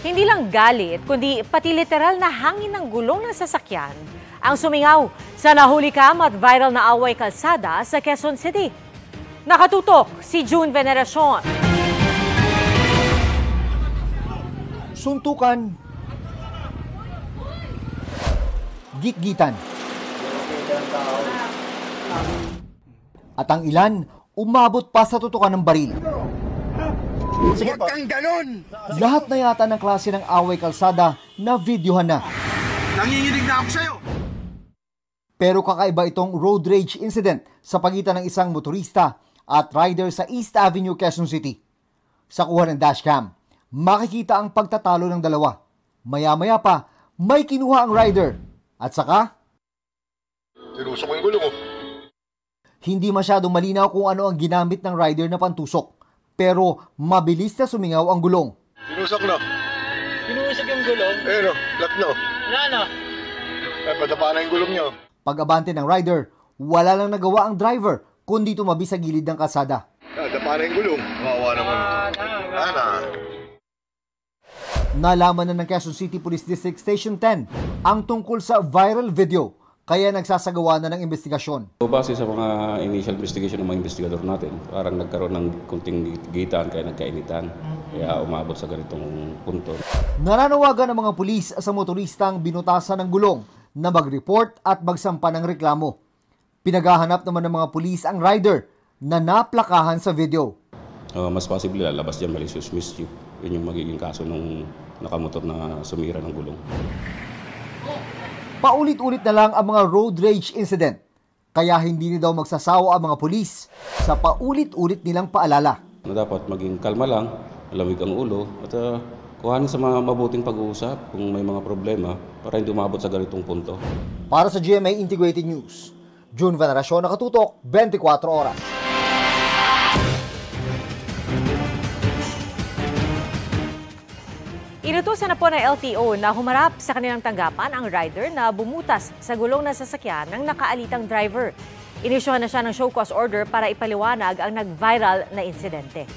Hindi lang galit, kundi pati literal na hangin ng gulong ng sasakyan ang sumingaw sa nahulikam at viral na away kalsada sa Quezon City. Nakatutok si June Veneracion. Suntukan, gitgitan, at ang ilan umabot pa sa tutukan ng baril. Huwag kang ganon! Lahat na yata ng klase ng away kalsada na videohan na. Nanginginig na ako sa'yo! Pero kakaiba itong road rage incident sa pagitan ng isang motorista at rider sa East Avenue, Quezon City. Sa kuha ng dashcam, makikita ang pagtatalo ng dalawa. Maya-maya pa, may kinuha ang rider. At saka, Tinusok ko yung gulong ko. hindi masyadong malinaw kung ano ang ginamit ng rider na pantusok. Pero mabilis na sumingaw ang gulong. Tinusok na. Pinusog yung gulong? Eh no, flat na. Wala na. Eh, patapa na yung gulong niyo. Pag-abante ng rider, wala lang nagawa ang driver kundi tumabi sa gilid ng kalsada. Dapa na yung gulong. Kawawa naman. Ana. Nalaman na ng Quezon City Police District Station 10 ang tungkol sa viral video, kaya nagsasagawa na ng investigasyon. Base sa mga initial investigation ng mga investigador natin, parang nagkaroon ng kunting gitan kaya nagkainitan. Kaya umabot sa ganitong punto. Nananawagan ng mga pulis sa motoristang binutasan ng gulong na mag-report at magsampa ng reklamo. Pinaghahanap naman ng mga pulis ang rider na naplakahan sa video. Mas possible lalabas dyan malicious mischief. Yun yung magiging kaso ng nakamotor na sumira ng gulong. Paulit-ulit na lang ang mga road rage incident. Kaya hindi na daw magsasawa ang mga pulis sa paulit-ulit nilang paalala. Dapat maging kalma lang, lamig ang ulo, at kuhanin sa mga mabuting pag-uusap kung may mga problema para hindi umabot sa ganitong punto. Para sa GMA Integrated News, June Veneracion, nakatutok 24 oras. Inutusan na po ng LTO na humarap sa kanilang tanggapan ang rider na bumutas sa gulong ng sasakyan ng nakaalitang driver. Inisyuhan na siya ng show cause order para ipaliwanag ang nag-viral na insidente.